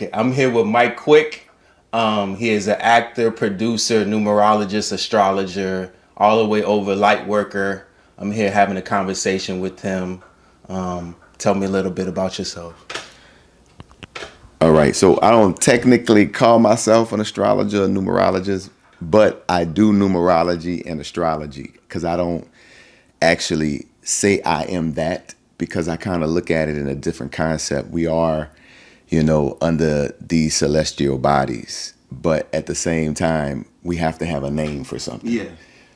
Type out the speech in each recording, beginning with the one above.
Okay, I'm here with Micquick. He is an actor, producer, numerologist, astrologer, all the way over light worker. I'm here having a conversation with him. Tell me a little bit about yourself. All right, so I don't technically call myself an astrologer or numerologist, but I do numerology and astrology because I don't actually say I am that because I kind of look at it in a different concept. We are, under these celestial bodies, but at the same time, we have to have a name for something. Yeah.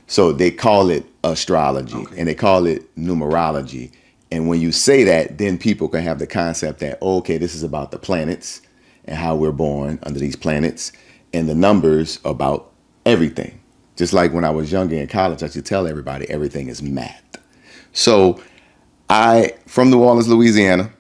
So they call it astrology and they call it numerology. And when you say that, then people can have the concept that, okay, this is about the planets and how we're born under these planets and the numbers about everything. Just like when I was younger in college, I used to tell everybody everything is math. So from New Orleans, Louisiana,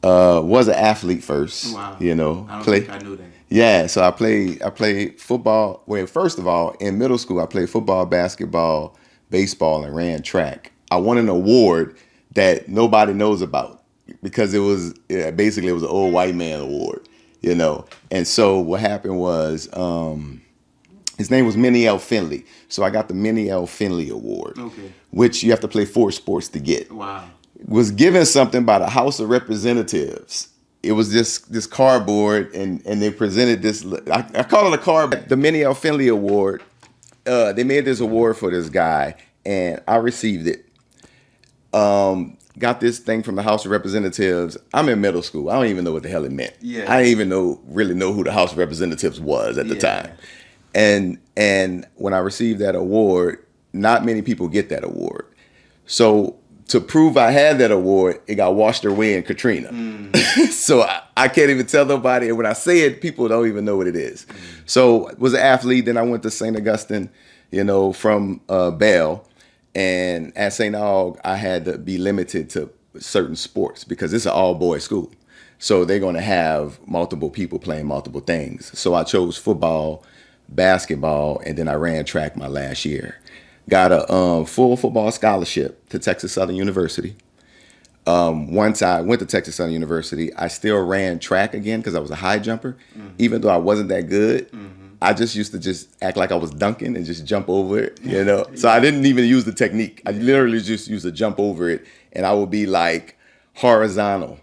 was an athlete first. Wow. I don't think I knew that. Yeah, so I played football. Well, first of all, in middle school, I played football, basketball, baseball, and ran track. I won an award that nobody knows about because it was basically it was an old white man award, And so what happened was his name was Minnie L. Finley. So I got the Minnie L. Finley Award, which you have to play 4 sports to get. Wow. Was given something by the House of Representatives. It was this cardboard, and they presented this. I call it a card. The Minnie L. Finley Award. They made this award for this guy, and I received it. Got this thing from the House of Representatives. I'm in middle school. I don't even know what the hell it meant. Yeah. I didn't even really know who the House of Representatives was at the time. And when I received that award, not many people get that award. So to prove I had that award, it got washed away in Katrina. So I can't even tell nobody. And when I say it, people don't even know what it is. So I was an athlete. Then I went to St. Augustine, from Bell. And at St. Aug, I had to be limited to certain sports because it's an all-boys school. So they're going to have multiple people playing multiple things. So I chose football, basketball, and then I ran track my last year. Got a full football scholarship to Texas Southern University. Once I went to Texas Southern University, I still ran track again because I was a high jumper. Even though I wasn't that good, I just used to act like I was dunking and just jump over it, So I didn't even use the technique. I literally just used to jump over it, and I would be like horizontal,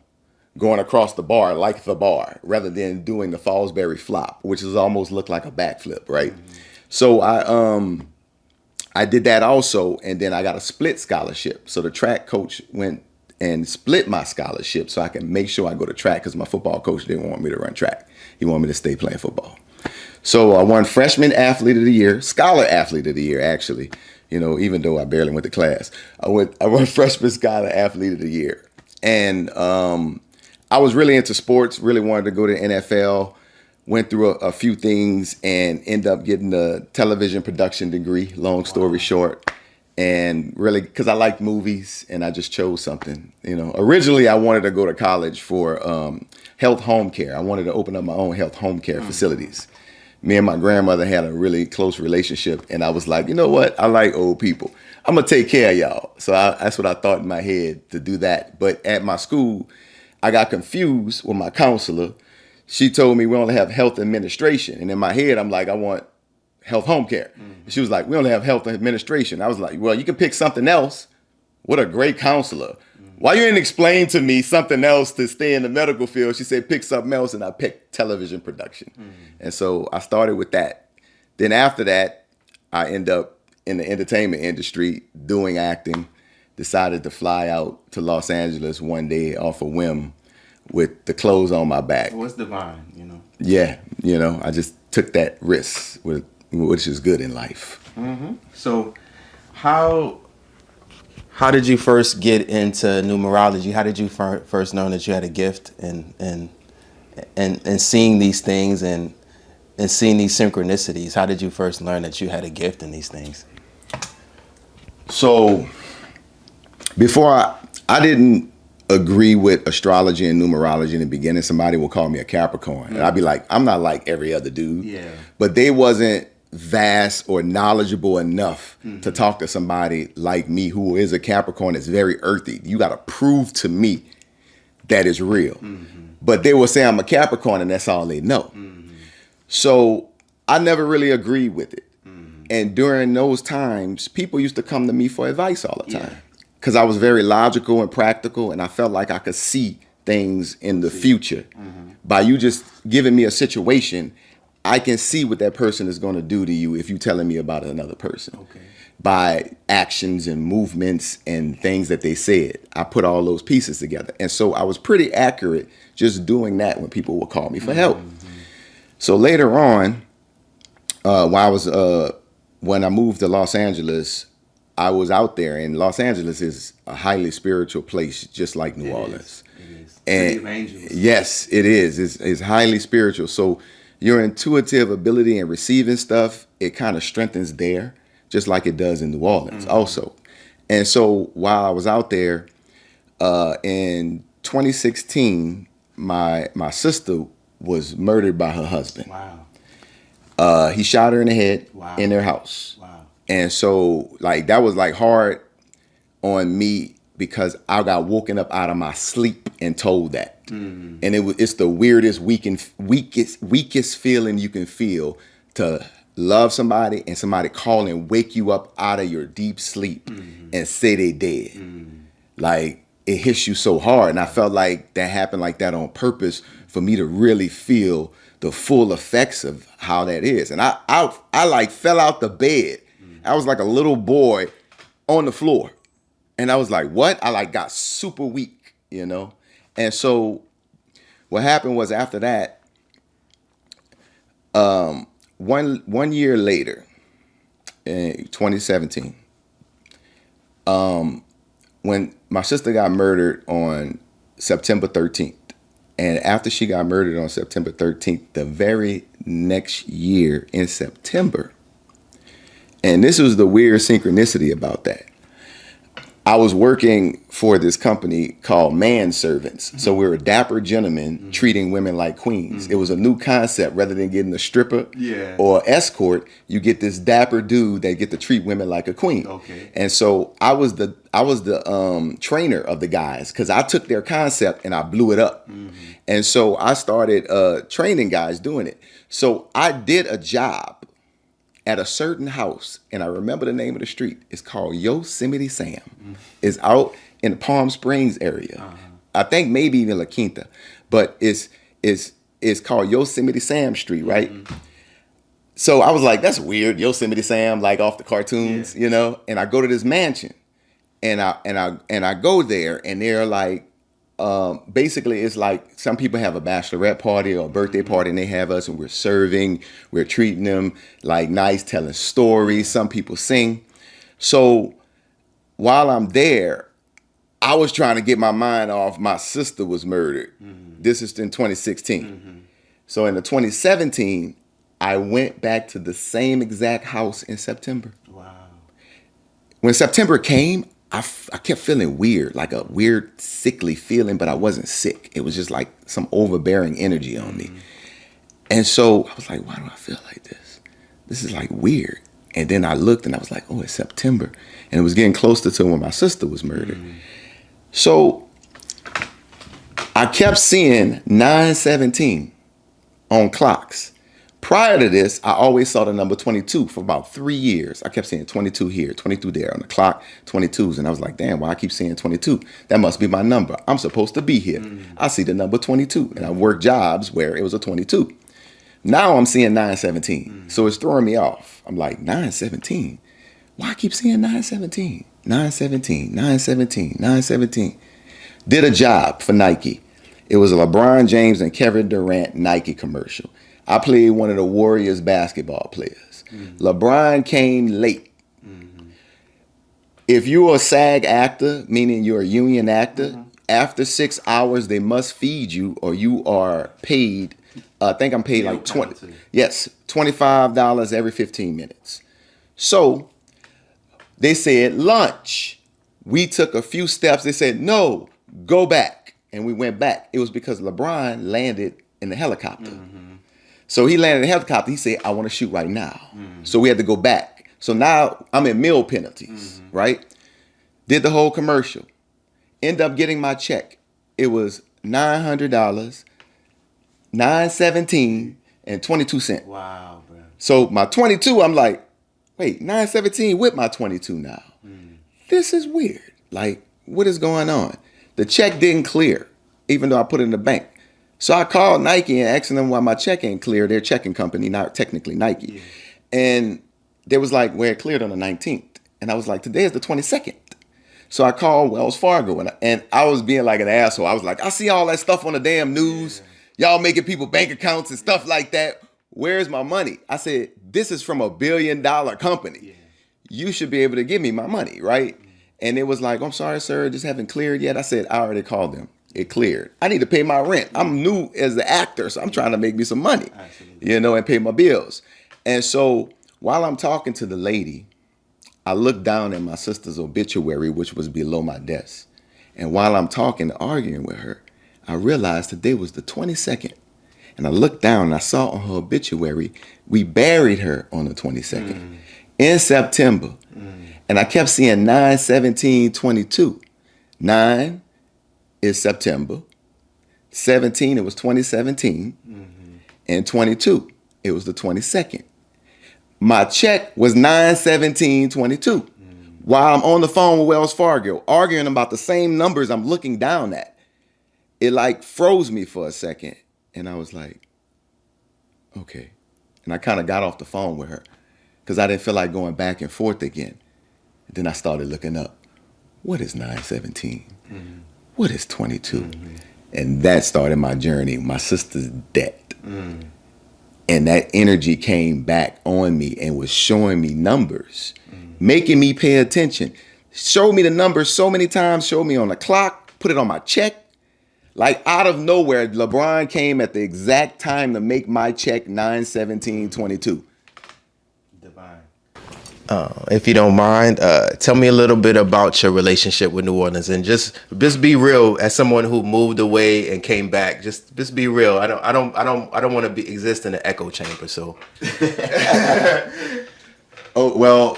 going across the bar like the bar, rather than doing the Fallsbury flop, which is almost looked like a backflip, right? So I did that also, and then I got a split scholarship. So the track coach went and split my scholarship so I can make sure I go to track because my football coach didn't want me to run track. He wanted me to stay playing football. So I won freshman athlete of the year, scholar athlete of the year, actually, even though I barely went to class. I won freshman scholar athlete of the year. And I was really into sports, really wanted to go to NFL. Went through a few things and ended up getting a television production degree, long story short. And really, because I liked movies and I just chose something, Originally, I wanted to go to college for health home care. I wanted to open up my own health home care facilities. Me and my grandmother had a really close relationship. And I was like, you know what? I like old people. I'm going to take care of y'all. So that's what I thought in my head to do that. But at my school, I got confused with my counselor. She told me we only have health administration. And in my head, I'm like, I want health home care. She was like, we only have health administration. I was like, well, you can pick something else. What a great counselor. Why you didn't explain to me something else to stay in the medical field? She said, pick something else. And I picked television production. And so I started with that. Then after that, I end up in the entertainment industry doing acting. Decided to fly out to Los Angeles one day off a whim with the clothes on my back. Well, it's divine, Yeah, I just took that risk, which is good in life. So how did you first get into numerology? How did you first know that you had a gift and seeing these things and seeing these synchronicities? How did you first learn that you had a gift in these things? So before I didn't agree with astrology and numerology in the beginning. Somebody will call me a Capricorn, and I'd be like, I'm not like every other dude. Yeah. But they wasn't vast or knowledgeable enough to talk to somebody like me who is a Capricorn that's very earthy. You got to prove to me that it's real. But they will say I'm a Capricorn and that's all they know. So I never really agreed with it. And during those times, people used to come to me for advice all the time. Because I was very logical and practical, and I felt like I could see things in the future. By you just giving me a situation, I can see what that person is going to do to you if you're telling me about another person. By actions and movements and things that they said. I put all those pieces together. And so I was pretty accurate just doing that when people would call me for help. So later on, when I moved to Los Angeles, I was out there, and Los Angeles is a highly spiritual place, just like New Orleans. It is. And City of Angels. yes, it is. It's highly spiritual. So your intuitive ability in receiving stuff, it kind of strengthens there, just like it does in New Orleans also. And so while I was out there, in 2016, my sister was murdered by her husband. Wow. He shot her in the head in their house. Wow. And so like that was like hard on me because I got woken up out of my sleep and told that. And it's the weirdest, weakest feeling you can feel, to love somebody and somebody call and wake you up out of your deep sleep and say they dead. Like it hits you so hard. And I felt like that happened like that on purpose for me to really feel the full effects of how that is. And I like fell out the bed. I was like a little boy on the floor. And I was like, what? I like got super weak, you know? And so what happened was after that, one year later, in 2017, when my sister got murdered on September 13th, and after she got murdered on September 13th, the very next year in September, and this was the weird synchronicity about that, I was working for this company called Manservants. So we were dapper gentlemen treating women like queens. It was a new concept. Rather than getting a stripper or escort, you get this dapper dude that get to treat women like a queen. And so I was the trainer of the guys, because I took their concept and I blew it up. And so I started training guys doing it. So I did a job at a certain house, and I remember the name of the street. It's called Yosemite Sam. It's out in the Palm Springs area. I think maybe even La Quinta, but it's called Yosemite Sam Street, right? So I was like, that's weird, Yosemite Sam, like off the cartoons, you know. And I go to this mansion, and I go there, and they're like, basically it's like some people have a bachelorette party or a birthday party, and they have us, and we're serving, we're treating them like nice, telling stories. Some people sing. So while I'm there, I was trying to get my mind off my sister was murdered. This is in 2016. So in the 2017, I went back to the same exact house in September. When September came, I kept feeling weird, like a weird sickly feeling, but I wasn't sick. It was just like some overbearing energy on me. And so I was like, why do I feel like this? This is like weird. And then I looked and I was like, oh, it's September. And it was getting closer to when my sister was murdered. So I kept seeing 9/17 on clocks. Prior to this, I always saw the number 22 for about 3 years. I kept seeing 22 here, 22 there on the clock, 22s. And I was like, damn, why I keep seeing 22? That must be my number. I'm supposed to be here. I see the number 22. And I worked jobs where it was a 22. Now I'm seeing 9/17. So it's throwing me off. I'm like, 9/17? Why I keep seeing 9/17? 9/17, 9/17, 9/17. Did a job for Nike. It was a LeBron James and Kevin Durant Nike commercial. I played one of the Warriors basketball players. LeBron came late. If you're a SAG actor, meaning you're a union actor, after 6 hours, they must feed you, or you are paid. I think I'm paid like $25 every 15 minutes. So they said lunch. We took a few steps. They said, no, go back. And we went back. It was because LeBron landed in the helicopter. So he landed in the helicopter. He said, I want to shoot right now. So we had to go back. So now I'm in meal penalties, right? Did the whole commercial. End up getting my check. It was $900 9.17 and 22 cents. Wow, bro. So my 22, I'm like, wait, 9.17 with my 22 now. This is weird. Like, what is going on? The check didn't clear, even though I put it in the bank. So I called Nike and asked them why my check ain't clear. Their checking company, not technically Nike. Yeah. And they was like, well, it cleared on the 19th. And I was like, today is the 22nd. So I called Wells Fargo and I was being like an asshole. I was like, I see all that stuff on the damn news. Y'all making people bank accounts and stuff like that. Where's my money? I said, this is from $1 billion company. Yeah. You should be able to give me my money, right? And it was like, I'm sorry, sir, just haven't cleared yet. I said, I already called them. It cleared. I need to pay my rent. I'm new as an actor, so I'm trying to make me some money, and pay my bills. And so while I'm talking to the lady, I looked down at my sister's obituary, which was below my desk. And while I'm talking, arguing with her, I realized today was the 22nd. And I looked down and I saw on her obituary, we buried her on the 22nd in September. And I kept seeing 9/17/22. 9 is September. 17, it was 2017. And 22, it was the 22nd. My check was 9/17/22. While I'm on the phone with Wells Fargo, arguing about the same numbers I'm looking down at, it like froze me for a second. And I was like, okay. And I kind of got off the phone with her because I didn't feel like going back and forth again. Then I started looking up, what is 9/17? What is 22? And that started my journey. My sister's dead. And that energy came back on me and was showing me numbers, making me pay attention. Showed me the numbers so many times, showed me on the clock, put it on my check. Like out of nowhere, LeBron came at the exact time to make my check 9/17/22. Divine. If you don't mind, tell me a little bit about your relationship with New Orleans, and just be real. As someone who moved away and came back, just be real. I don't want to exist in an echo chamber. So, oh well,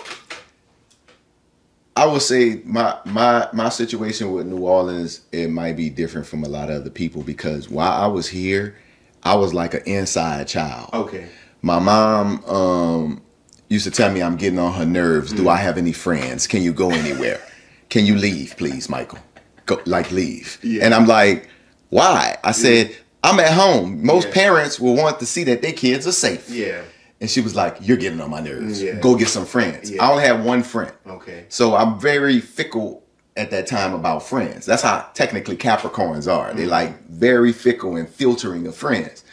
I would say my situation with New Orleans, it might be different from a lot of other people because while I was here, I was like an inside child. Okay. My mom used to tell me I'm getting on her nerves. Do I have any friends? Can you go anywhere? Can you leave, please, Michael? Go, like leave. Yeah. And I'm like, why? I said, I'm at home. Most parents will want to see that their kids are safe. Yeah. And she was like, you're getting on my nerves. Yeah. Go get some friends. Yeah. I only have one friend. Okay. So I'm very fickle at that time about friends. That's how technically Capricorns are. They like very fickle and filtering of friends.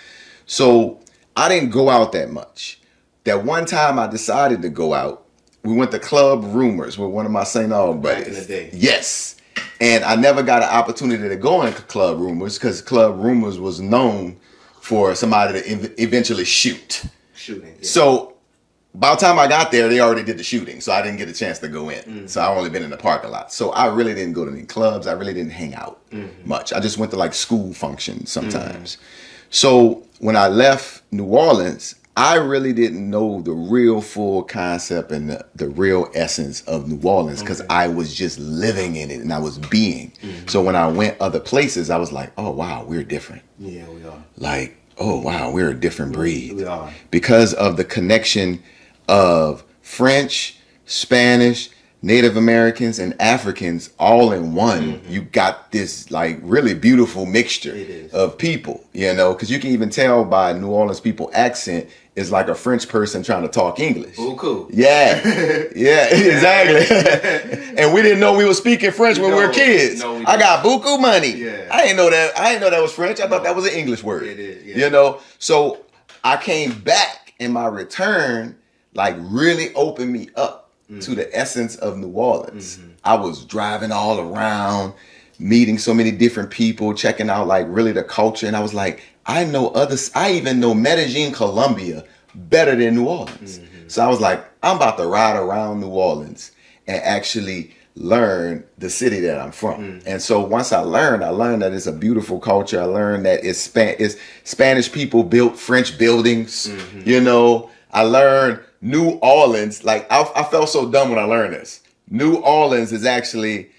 So I didn't go out that much. That one time I decided to go out, we went to Club Rumors with one of my St. Aug buddies. Back in the day. Yes. And I never got an opportunity to go in Club Rumors because Club Rumors was known for somebody to eventually shoot. Shooting. Yeah. So by the time I got there, they already did the shooting. So I didn't get a chance to go in. So I only been in the parking lot. So I really didn't go to any clubs. I really didn't hang out much. I just went to like school functions sometimes. So when I left New Orleans, I really didn't know the real full concept and the real essence of New Orleans because I was just living in it and I was being. So when I went other places, I was like, oh, wow, we're different. Yeah, we are. Like, oh, wow, we're a different breed. We are. Because of the connection of French, Spanish, Native Americans, and Africans all in one. You got this like really beautiful mixture of people, because you can even tell by New Orleans people accent is like a French person trying to talk English. Oh, cool. Yeah, yeah, exactly. And we didn't know we were speaking French when we were kids. No, we I got beaucoup money. Yeah. I didn't know that was French. I thought that was an English word. It is, yeah. So I came back and my return like really opened me up to the essence of New Orleans. I was driving all around, meeting so many different people, checking out like really the culture. And I was like, I even know Medellin, Colombia better than New Orleans. So I was like, I'm about to ride around New Orleans and actually learn the city that I'm from. And so once I learned that it's a beautiful culture. I learned that it's Spanish people built French buildings. I learned New Orleans, like I felt so dumb when I learned this. New Orleans is actually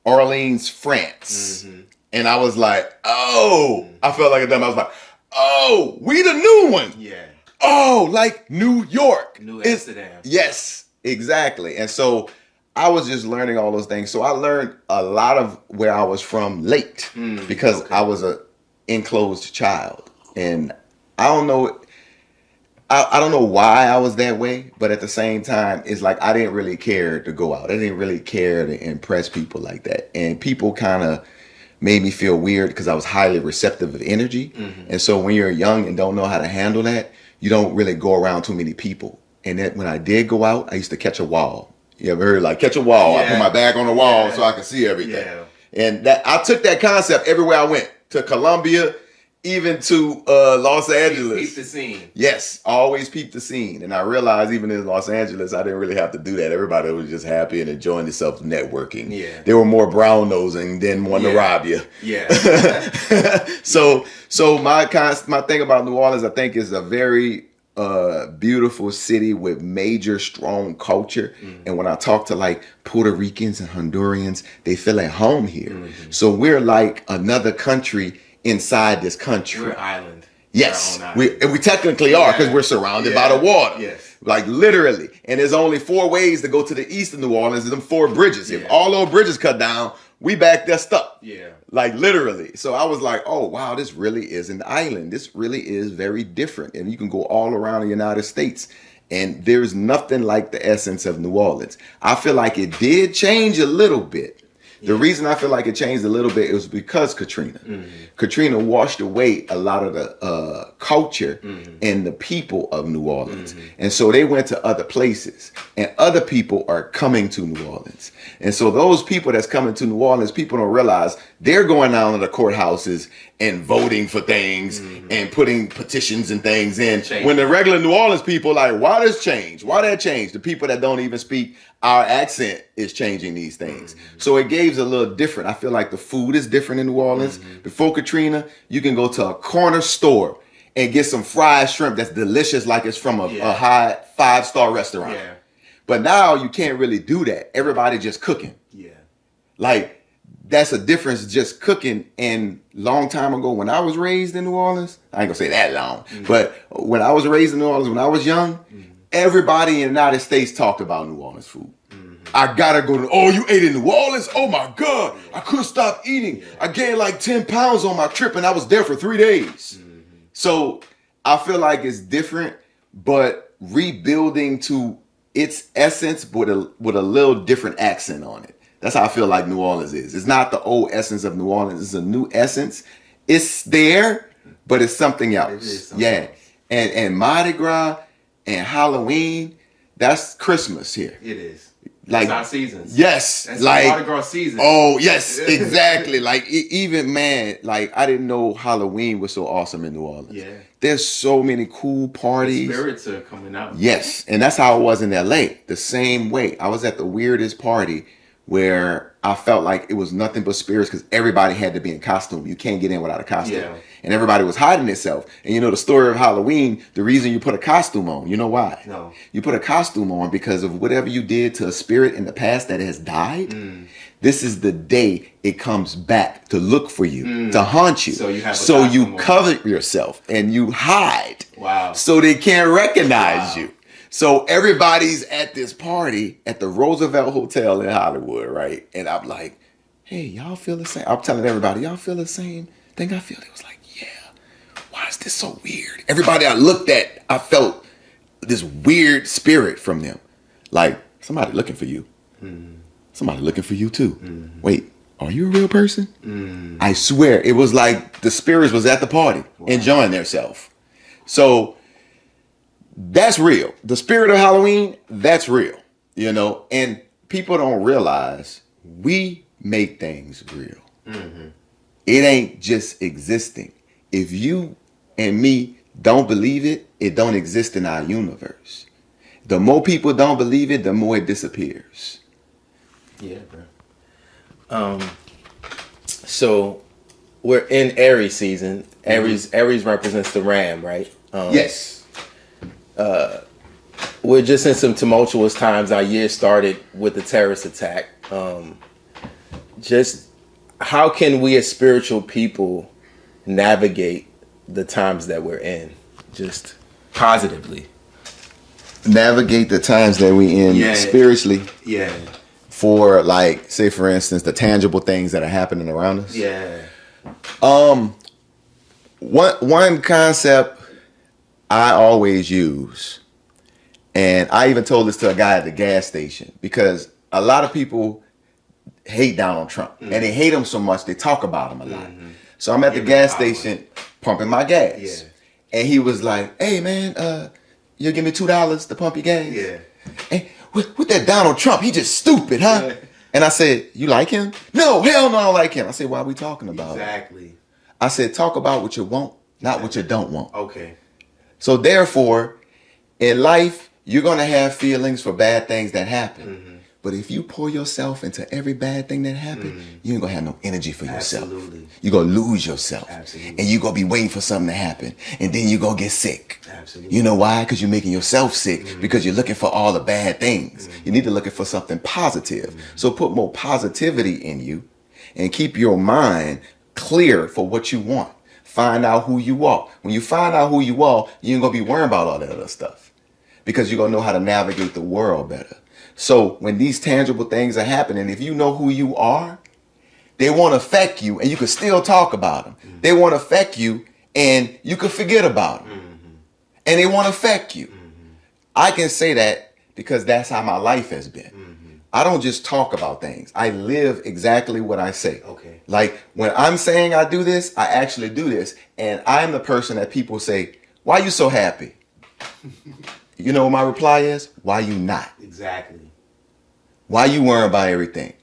Orleans, France. And I was like, oh, I felt like a dumb. I was like, oh, we the new one. Yeah. Oh, like New York. New It's- Amsterdam. Yes, exactly. And so I was just learning all those things. So I learned a lot of where I was from late because okay. I was a enclosed child. And I don't know. I don't know why I was that way, but at the same time, it's like I didn't really care to go out. I didn't really care to impress people like that. And people kind of made me feel weird because I was highly receptive of energy. And so when you're young and don't know how to handle that, you don't really go around too many people. And then when I did go out, I used to catch a wall. You ever heard like catch a wall? I put my back on the wall so I could see everything. Yeah. And that I took that concept everywhere I went, to Colombia, even to Los Angeles. Keep the scene. Yes, always peep the scene. And I realized even in Los Angeles, I didn't really have to do that. Everybody was just happy and enjoying themselves networking. Yeah. They were more brown nosing than one to rob you. Yeah. So my thing about New Orleans, I think, is a very beautiful city with major strong culture. And when I talk to like Puerto Ricans and Hondurans, they feel at home here. So we're like another country inside this country. We're an island. Yes, Our own island. we technically are because we're surrounded by the water. Yes. Like literally. And there's only 4 ways to go to the east of New Orleans. There's them 4 bridges. If all those bridges cut down, we back there stuck. Yeah. Like literally. So I was like, oh, wow, this really is an island. This really is very different. And you can go all around the United States. And there's nothing like the essence of New Orleans. I feel like it did change a little bit. The reason I feel like it changed a little bit was because Katrina. Katrina washed away a lot of the culture and the people of New Orleans. And so they went to other places. And other people are coming to New Orleans. And so those people that's coming to New Orleans, people don't realize they're going down to the courthouses and voting for things and putting petitions and things in. Change. When the regular New Orleans people like, why this change? Why that change? The people that don't even speak our accent is changing these things. So it gives a little different. I feel like the food is different in New Orleans. Before Katrina, you can go to a corner store and get some fried shrimp that's delicious like it's from a high 5-star restaurant. Yeah. But now you can't really do that. Everybody just cooking. Yeah. Like that's a difference just cooking. And long time ago when I was raised in New Orleans, I ain't gonna say that long, but when I was raised in New Orleans, when I was young, everybody in the United States talked about New Orleans food. I gotta go to, oh, you ate in New Orleans? Oh my God, I couldn't stop eating. I gained like 10 pounds on my trip and I was there for 3 days. So I feel like it's different, but rebuilding to its essence with a little different accent on it. That's how I feel like New Orleans is. It's not the old essence of New Orleans. It's a new essence. It's there, but it's something else. It is something else. And Mardi Gras and Halloween, that's Christmas here. It is. Like It's our seasons. Yes, That's like Mardi Gras season. Oh yes, exactly. Like even man, like I didn't know Halloween was so awesome in New Orleans. Yeah. There's so many cool parties. Spirits are coming out. Yes, and that's how it was in LA. The same way. I was at the weirdest party where I felt like it was nothing but spirits because everybody had to be in costume. You can't get in without a costume. Yeah. And everybody was hiding itself. And you know the story of Halloween, the reason you put a costume on, you know why? No. You put a costume on because of whatever you did to a spirit in the past that has died. This is the day it comes back to look for you, to haunt you. So you have a so you costume on. cover yourself and you hide. Wow. So they can't recognize Wow. you. So everybody's at this party at the Roosevelt Hotel in Hollywood, right? And I'm like, hey, y'all feel the same? I'm telling everybody, y'all feel the same thing I feel? It was like, yeah. Why is this so weird? Everybody I looked at, I felt this weird spirit from them. Like, somebody looking for you. Somebody looking for you too. Wait, are you a real person? I swear, it was like the spirits was at the party, enjoying themselves. So that's real. The spirit of Halloween, that's real, you know, and people don't realize we make things real. It ain't just existing. If you and me don't believe it, it don't exist in our universe. The more people don't believe it, the more it disappears. Yeah, bro. So we're in Aries season. Aries represents the ram, right? Yes. We're just in some tumultuous times. Our year started with the terrorist attack. Just how can we as spiritual people navigate the times that we're in, just positively. Navigate the times that we in spiritually. Yeah. For like, say for instance, the tangible things that are happening around us. Yeah. One concept I always use, and I even told this to a guy at the gas station, because a lot of people hate Donald Trump, and they hate him so much they talk about him a lot. So I'm at the gas station pumping my gas, and he was like, "Hey man, you'll give me $2 to pump your gas?" Yeah. Hey, with that Donald Trump, he just stupid, huh? Yeah. And I said, "You like him?" "No, hell no, I don't like him." I said, "Why are we talking about it?" Exactly. I said, "Talk about what you want, not what you don't want." Okay. So therefore, in life, you're going to have feelings for bad things that happen. But if you pour yourself into every bad thing that happened, you ain't going to have no energy for yourself. Absolutely. You're going to lose yourself. Absolutely. And you're going to be waiting for something to happen. And then you're going to get sick. Absolutely. You know why? Because you're making yourself sick, because you're looking for all the bad things. You need to look for something positive. So put more positivity in you and keep your mind clear for what you want. Find out who you are. When you find out who you are, you ain't going to be worrying about all that other stuff, because you're going to know how to navigate the world better. So when these tangible things are happening, if you know who you are, they won't affect you and you can still talk about them. They won't affect you and you can forget about them. And they won't affect you. I can say that because that's how my life has been. I don't just talk about things. I live exactly what I say. Okay. Like when I'm saying I do this, I actually do this. And I'm the person that people say, "Why you so happy?" You know what my reply is? "Why you not?" Exactly. Why you worrying about everything?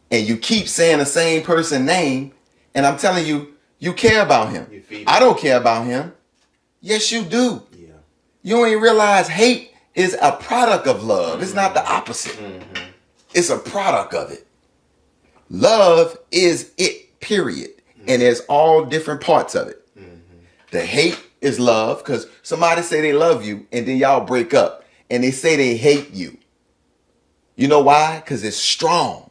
And you keep saying the same person name, and I'm telling you, you care about him. I don't care about him. Yes, you do. Yeah. You don't even realize hate is a product of love. It's not the opposite. It's a product of it. Love is it, period. And there's all different parts of it. The hate is love, because somebody say they love you and then y'all break up and they say they hate you. You know why? Because it's strong.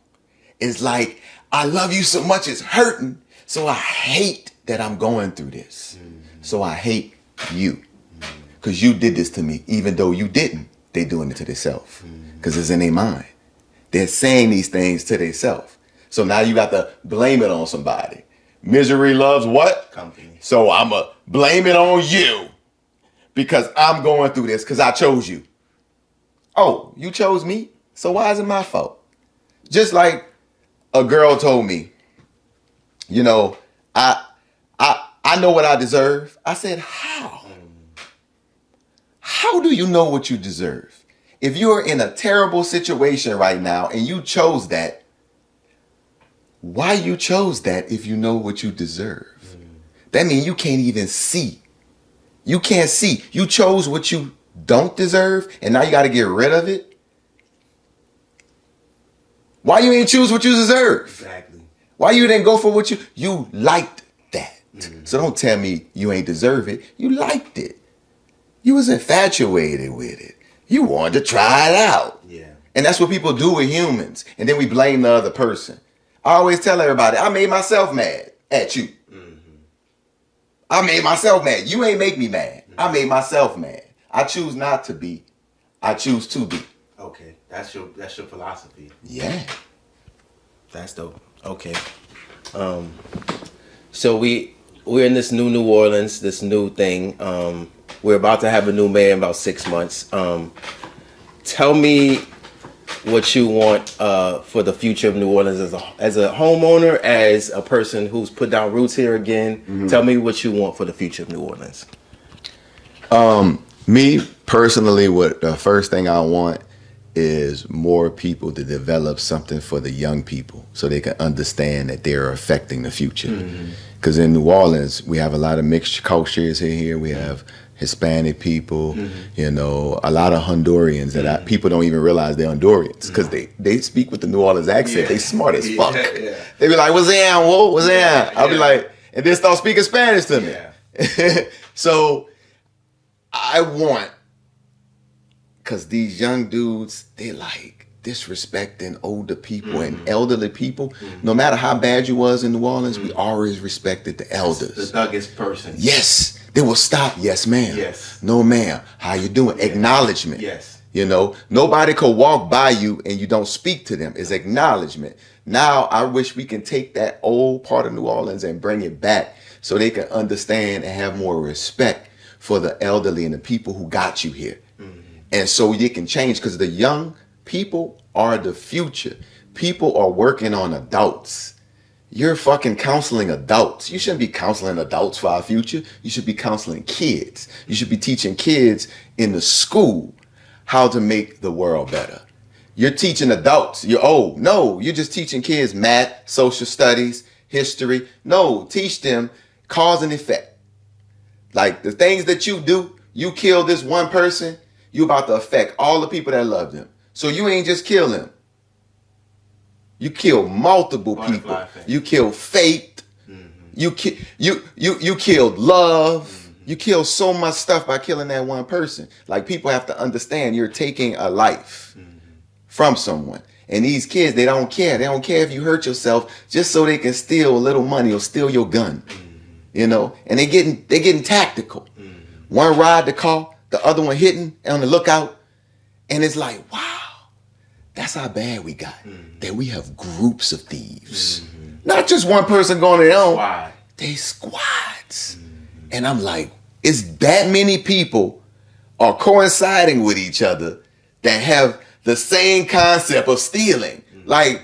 It's like, I love you so much it's hurting, so I hate that I'm going through this. So I hate you because you did this to me, even though you didn't. They doing it to themselves because it's in their mind. They're saying these things to themselves. So now you got to blame it on somebody. Misery loves what? Company. So I'm going to blame it on you because I'm going through this because I chose you. Oh, you chose me? So why is it my fault? Just like a girl told me, you know, I know what I deserve. I said, how? How do you know what you deserve? If you're in a terrible situation right now and you chose that, why you chose that if you know what you deserve? That means you can't even see. You can't see. You chose what you don't deserve and now you got to get rid of it. Why you ain't choose what you deserve? Exactly. Why you didn't go for what you liked that? So don't tell me you ain't deserve it. You liked it. You was infatuated with it. You wanted to try it out. Yeah. And that's what people do with humans. And then we blame the other person. I always tell everybody, I made myself mad at you. I made myself mad. You ain't make me mad. I made myself mad. I choose not to be. I choose to be. Okay. That's your philosophy. Yeah. That's dope. Okay. So we're in this new Orleans, this new thing. We're about to have a new mayor in about 6 months. Tell me what you want for the future of New Orleans as a homeowner, as a person who's put down roots here again. Tell me what you want for the future of New Orleans. Me personally, what the first thing I want is more people to develop something for the young people so they can understand that they're affecting the future. Because in New Orleans, we have a lot of mixed cultures here. We have Hispanic people, you know, a lot of Hondurans that people don't even realize they're Hondurans because they speak with the New Orleans accent. Yeah. They smart as fuck. Yeah. They be like, "What's that? Whoa, what's that?" I'll be like, and then start speaking Spanish to me. Yeah. So I want, because these young dudes, they like disrespecting older people and elderly people. No matter how bad you was in New Orleans, we always respected the elders. The thuggest person. Yes. They will stop. Yes, ma'am. Yes. No, ma'am. How you doing? Acknowledgement. Yes. You know, nobody could walk by you and you don't speak to them. It's acknowledgement. Now, I wish we can take that old part of New Orleans and bring it back so they can understand and have more respect for the elderly and the people who got you here. And so you can change, because the young people are the future. People are working on adults. You're fucking counseling adults. You shouldn't be counseling adults for our future. You should be counseling kids. You should be teaching kids in the school how to make the world better. You're teaching adults. No, you're just teaching kids math, social studies, history. No, teach them cause and effect. Like the things that you do, you kill this one person, you about to affect all the people that love them. So you ain't just kill them. You kill multiple people. Effect. You kill faith. You killed love. You kill so much stuff by killing that one person. Like, people have to understand you're taking a life from someone. And these kids, they don't care. They don't care if you hurt yourself just so they can steal a little money or steal your gun. You know, and they getting tactical. One ride the car, the other one hitting on the lookout. And it's like, wow, that's how bad we got. That we have groups of thieves. Not just one person going their own. Squad. They squads. And I'm like, it's that many people are coinciding with each other that have the same concept of stealing. Like,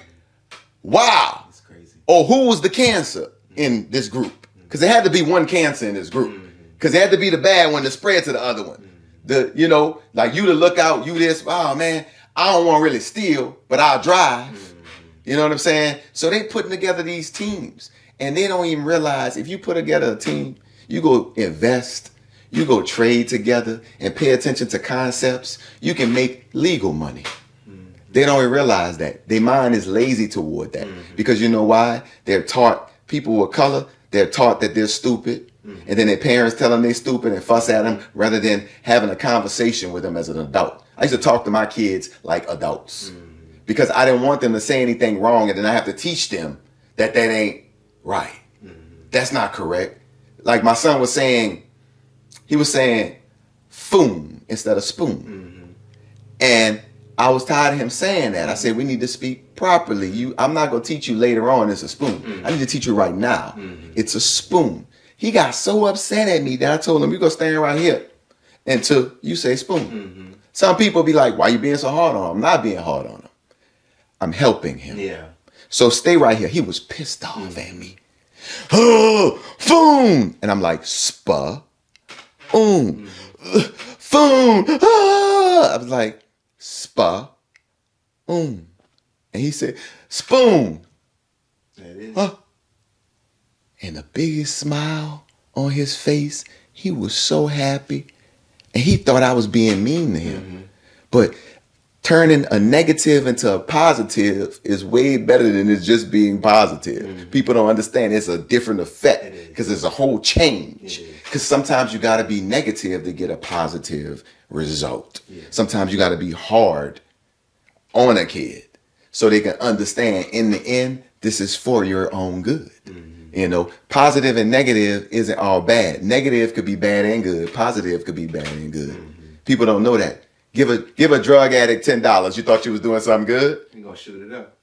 wow. That's crazy. Or who was the cancer in this group? Because there had to be one cancer in this group. Because there had to be the bad one to spread to the other one. Like you to look out, you this, oh man, I don't want to really steal, but I'll drive. You know what I'm saying? So they putting together these teams. And they don't even realize, if you put together a team, you go invest, you go trade together and pay attention to concepts, you can make legal money. They don't even realize that. Their mind is lazy toward that. Because you know why? They're taught, people of color, they're taught that they're stupid. And then their parents tell them they're stupid and fuss at them rather than having a conversation with them as an adult. I used to talk to my kids like adults because I didn't want them to say anything wrong, and then I have to teach them that ain't right. That's not correct. Like my son was saying, he was saying foon instead of spoon. And I was tired of him saying that. I said, we need to speak properly. I'm not going to teach you later on it's a spoon. I need to teach you right now. It's a spoon. He got so upset at me that I told him, you're going to stand right here until you say spoon. Some people be like, why you being so hard on him? I'm not being hard on him. I'm helping him. Yeah. So stay right here. He was pissed off at me. Oh, foon. And I'm like, spa, foon. I was like, spa, And he said, spoon. That is. Huh? And the biggest smile on his face, he was so happy. And he thought I was being mean to him. But turning a negative into a positive is way better than it's just being positive. People don't understand it's a different effect because it's a whole change. Because sometimes you got to be negative to get a positive result. Sometimes you got to be hard on a kid so they can understand in the end, this is for your own good. You know, positive and negative isn't all bad. Negative could be bad and good. Positive could be bad and good. People don't know that. Give a drug addict $10. You thought you was doing something good? You gonna shoot it up.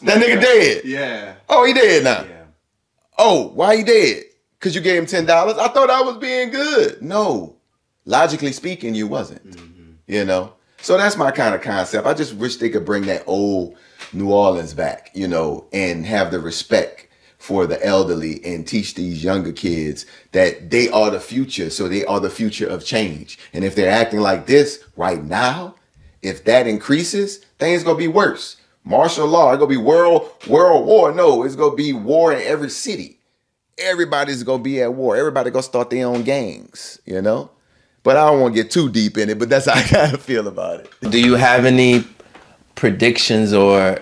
That nigga dead. Yeah. Oh, he dead now. Yeah. Oh, why he dead? Because you gave him $10? I thought I was being good. No. Logically speaking, you wasn't. You know? So that's my kind of concept. I just wish they could bring that old New Orleans back, you know, and have the respect for the elderly and teach these younger kids that they are the future. So they are the future of change. And if they're acting like this right now, if that increases, things going to be worse. Martial law, it's going to be world war. No, it's going to be war in every city. Everybody's going to be at war. Everybody going to start their own gangs, you know? But I don't want to get too deep in it, but that's how I kind of feel about it. Do you have any predictions or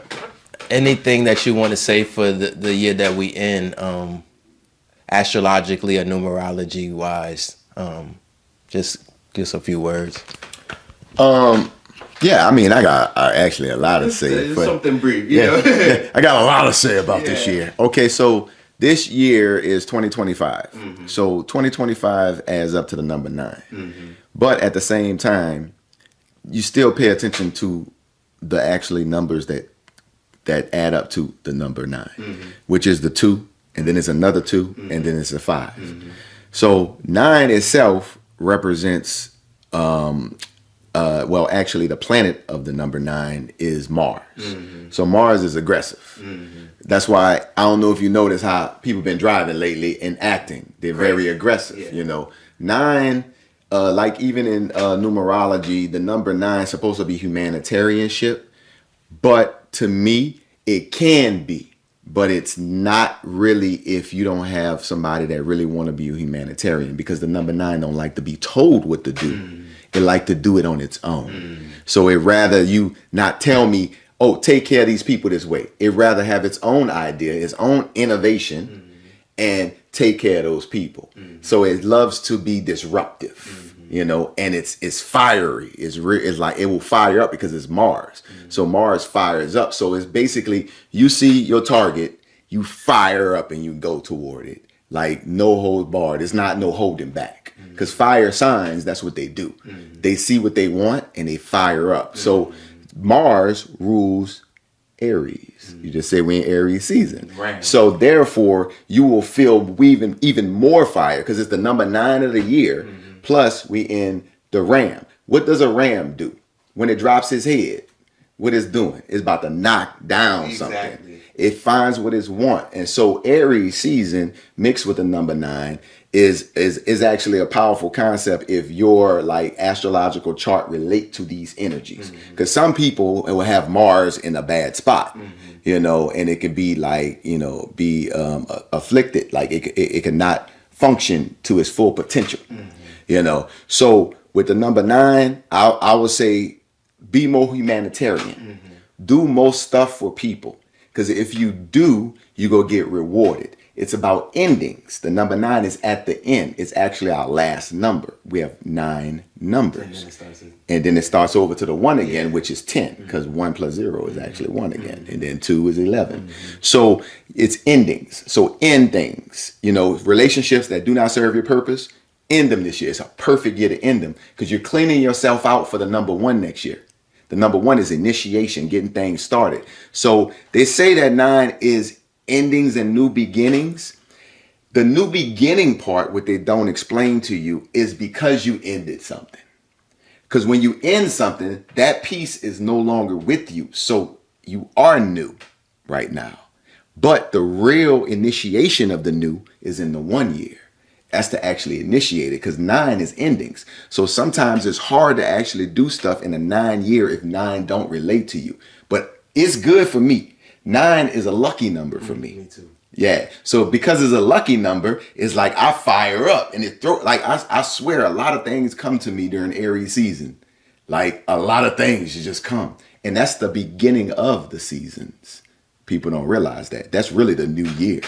anything that you want to say for the year that we in, astrologically or numerology wise? Just a few words. Yeah, I mean, I got actually a lot to say. Something brief, you yeah, know. I got a lot to say about this year. Okay, so this year is 2025. So 2025 adds up to the number 9. But at the same time, you still pay attention to the actually numbers that add up to the number 9, which is the 2, and then it's another 2, and then it's a 5. So 9 itself represents, well, actually the planet of the number 9 is Mars. So Mars is aggressive. That's why, I don't know if you notice how people been driving lately and acting. They're very aggressive, you know. 9, like even in numerology, the number 9 is supposed to be humanitarianship. But to me, it can be. But it's not really if you don't have somebody that really want to be a humanitarian, because the number 9 don't like to be told what to do. It like to do it on its own. So it rather you not tell me, oh, take care of these people this way. It rather have its own idea, its own innovation, and take care of those people. So it loves to be disruptive, you know, and it's fiery. It's like it will fire up because it's Mars. So Mars fires up. So it's basically, you see your target, you fire up and you go toward it. Like no hold barred. It's not no holding back. Because fire signs, that's what they do. They see what they want and they fire up. So Mars rules Aries. You just say we're in Aries season. Right. So therefore, you will feel even more fire because it's the number 9 of the year. Plus, we in the ram. What does a ram do? When it drops his head, what it's doing? It's about to knock down something. It finds what it's want. And so Aries season mixed with the number 9 is actually a powerful concept if your like astrological chart relate to these energies. Because some people will have Mars in a bad spot, you know, and it can be like, you know, be afflicted. Like it cannot function to its full potential, you know. So with the number 9, I would say be more humanitarian. Do most stuff for people. Because if you do, you go get rewarded. It's about endings. The number 9 is at the end. It's actually our last number. We have 9 numbers. And then it starts over to the 1 again, which is 10. Because 1 plus 0 is actually 1 again. And then 2 is 11. So it's endings. So end things. You know, relationships that do not serve your purpose, end them this year. It's a perfect year to end them. Because you're cleaning yourself out for the number 1 next year. The number 1 is initiation, getting things started. So they say that 9 is endings and new beginnings. The new beginning part, what they don't explain to you, is because you ended something. Because when you end something, that piece is no longer with you. So you are new right now. But the real initiation of the new is in the 1 year. That's to actually initiate it, because 9 is endings. So sometimes it's hard to actually do stuff in a 9 year if 9 don't relate to you. But it's good for me. 9 is a lucky number for me. Me too. Yeah. So because it's a lucky number, it's like I fire up and I swear a lot of things come to me during Aries season. Like a lot of things just come. And that's the beginning of the seasons. People don't realize that. That's really the new year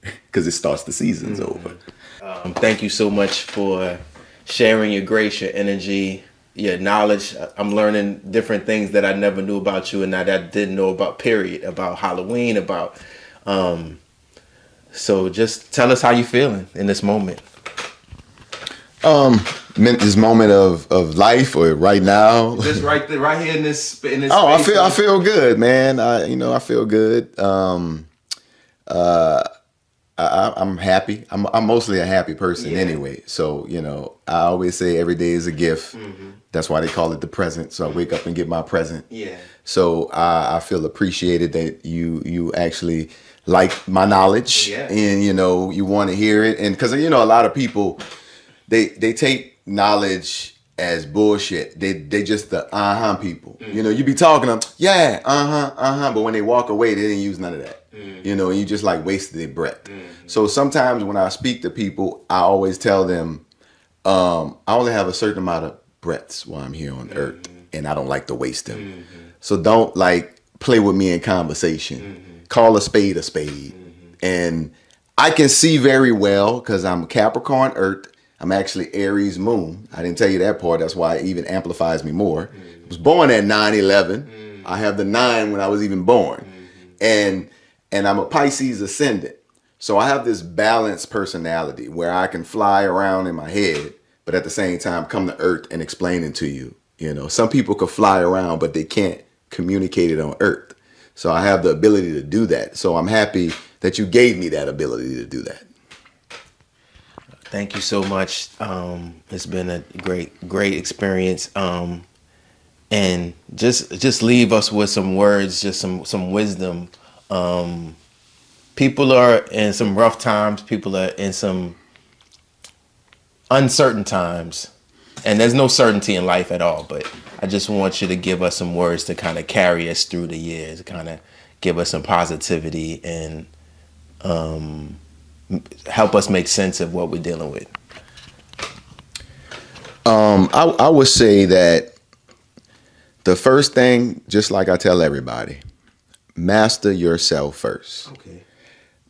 because it starts the seasons over. Thank you so much for sharing your grace, your energy, your knowledge. I'm learning different things that I never knew about you and that I didn't know about, period, about Halloween, about... So just tell us how you feeling in this moment. This moment of life or right now? Just right there, right here in this Oh, space. I feel good, man. I feel good. I'm happy. I'm mostly a happy person anyway. So, you know, I always say every day is a gift. That's why they call it the present. So I wake up and get my present. Yeah. So I feel appreciated that you actually like my knowledge and, you know, you want to hear it. And because, you know, a lot of people, they take knowledge as bullshit. They just the people. You know, you be talking to them, but when they walk away, they didn't use none of that. You know, and you just like wasted their breath. So sometimes when I speak to people, I always tell them, I only have a certain amount of breaths while I'm here on earth, and I don't like to waste them. So don't like play with me in conversation. Call a spade a spade. And I can see very well because I'm Capricorn earth. I'm actually Aries moon. I didn't tell you that part. That's why it even amplifies me more. I was born at 9/11. I have the 9 when I was even born. And I'm a Pisces ascendant. So I have this balanced personality where I can fly around in my head, but at the same time come to earth and explain it to you. You know, some people could fly around, but they can't communicate it on earth. So I have the ability to do that. So I'm happy that you gave me that ability to do that. Thank you so much. It's been a great experience. And just leave us with some words, just some wisdom. People are in some rough times. People are in some uncertain times. And there's no certainty in life at all. But I just want you to give us some words to kind of carry us through the years, to kind of give us some positivity and help us make sense of what we're dealing with. I would say that the first thing, just like I tell everybody, master yourself first. Okay.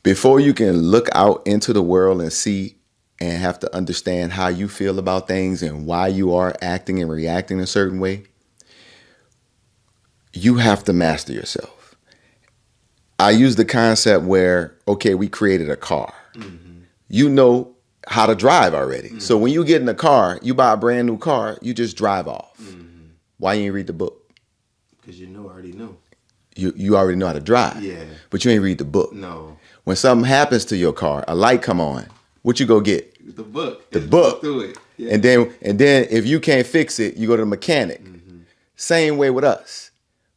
Before you can look out into the world and see and have to understand how you feel about things and why you are acting and reacting a certain way, you have to master yourself. I use the concept where, okay, we created a car. Mm-hmm. You know how to drive already. Mm-hmm. So when you get in a car, you buy a brand new car, you just drive off. Mm-hmm. Why you ain't read the book? Because you already knew. You already know how to drive. Yeah. But you ain't read the book. No. When something happens to your car, a light come on, what you go get? The book. The book. Through it. Yeah. And then if you can't fix it, you go to the mechanic. Mm-hmm. Same way with us.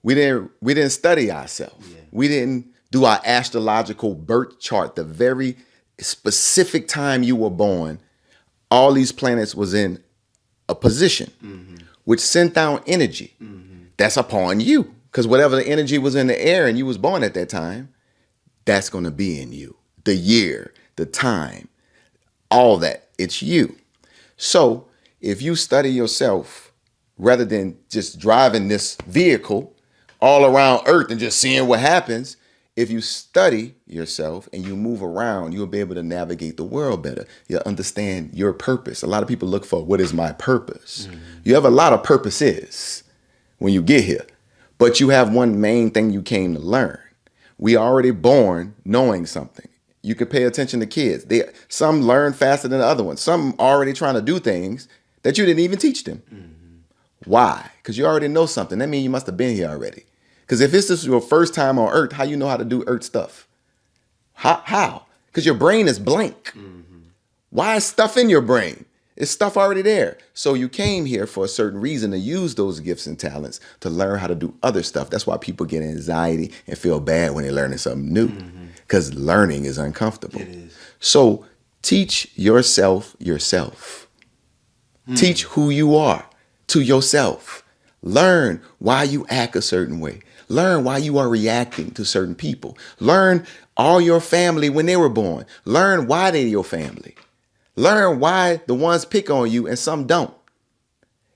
We didn't study ourselves. Yeah. We didn't do our astrological birth chart, the very specific time you were born. All these planets was in a position, mm-hmm. which sent down energy. Mm-hmm. That's upon you. Because whatever the energy was in the air and you was born at that time, that's going to be in you. The year, the time, all that, it's you. So if you study yourself rather than just driving this vehicle all around Earth and just seeing what happens, if you study yourself and you move around, you'll be able to navigate the world better. You'll understand your purpose. A lot of people look for, what is my purpose? Mm-hmm. You have a lot of purposes when you get here, but you have one main thing you came to learn. We already born knowing something. You could pay attention to kids. Some learn faster than the other ones. Some already trying to do things that you didn't even teach them. Mm-hmm. Why? Because you already know something. That means you must have been here already. Because if this is your first time on Earth, how you know how to do Earth stuff? How? Because your brain is blank. Mm-hmm. Why is stuff in your brain? It's stuff already there. So you came here for a certain reason to use those gifts and talents to learn how to do other stuff. That's why people get anxiety and feel bad when they're learning something new. Because learning is uncomfortable. It is. So teach yourself. Teach who you are to yourself. Learn why you act a certain way. Learn why you are reacting to certain people. Learn all your family when they were born. Learn why they're your family. Learn why the ones pick on you and some don't.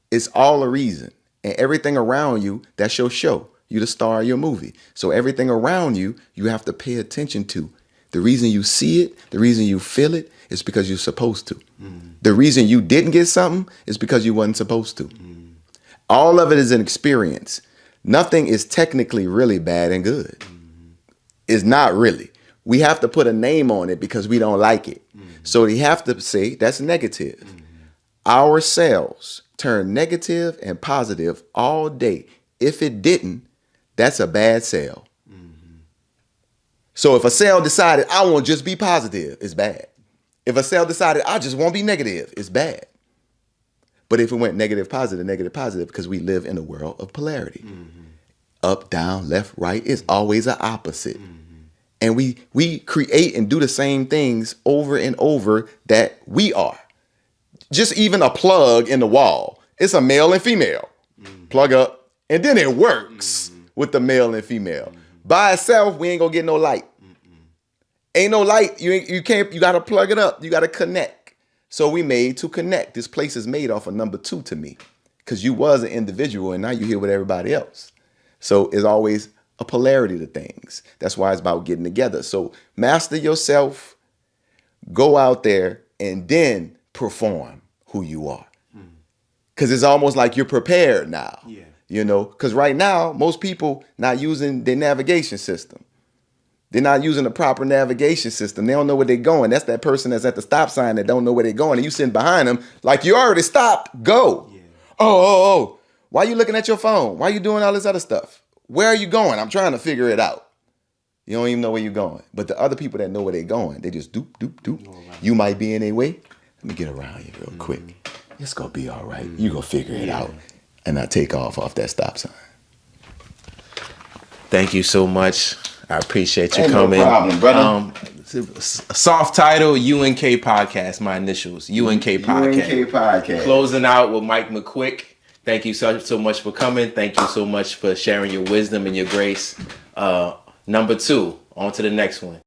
It's all a reason. And everything around you, that's your show. You the star of your movie. So everything around you, you have to pay attention to. The reason you see it, the reason you feel it, is because you're supposed to. Mm. The reason you didn't get something is because you wasn't supposed to. Mm. All of it is an experience. Nothing is technically really bad and good. Mm. It's not really. We have to put a name on it because we don't like it. Mm. So you have to say that's negative. Mm. Our cells turn negative and positive all day. If it didn't, that's a bad cell. Mm-hmm. So if a cell decided, I won't just be positive, it's bad. If a cell decided, I just won't be negative, it's bad. But if it went negative, positive, because we live in a world of polarity. Mm-hmm. Up, down, left, right is always an opposite. Mm-hmm. And we create and do the same things over and over that we are. Just even a plug in the wall. It's a male and female. Mm-hmm. Plug up, and then it works. Mm-hmm. With the male and female. Mm-hmm. By itself, we ain't gonna get no light. Mm-mm. Ain't no light. You can't, you gotta plug it up. You gotta connect. So we made to connect. This place is made off of number 2 to me. Because you was an individual and now you're here with everybody else. So it's always a polarity to things. That's why it's about getting together. So master yourself, go out there, and then perform who you are. Because it's almost like you're prepared now. Yeah. You know, because right now, most people not using their navigation system. They're not using the proper navigation system. They don't know where they're going. That's that person that's at the stop sign that don't know where they're going. And you sitting behind them like you already stopped. Go. Yeah. Oh. Why you looking at your phone? Why you doing all this other stuff? Where are you going? I'm trying to figure it out. You don't even know where you're going. But the other people that know where they're going, they just doop, doop, doop. You might be in their way. Let me get around you real quick. It's going to be all right. You're going to figure it out. And I take off that stop sign. Thank you so much. I appreciate you Ain't coming. No problem, brother. Soft title, UNK Podcast, my initials, UNK Podcast. UNK Podcast. Closing out with Mike Micquick. Thank you so much for coming. Thank you so much for sharing your wisdom and your grace. Number 2, on to the next one.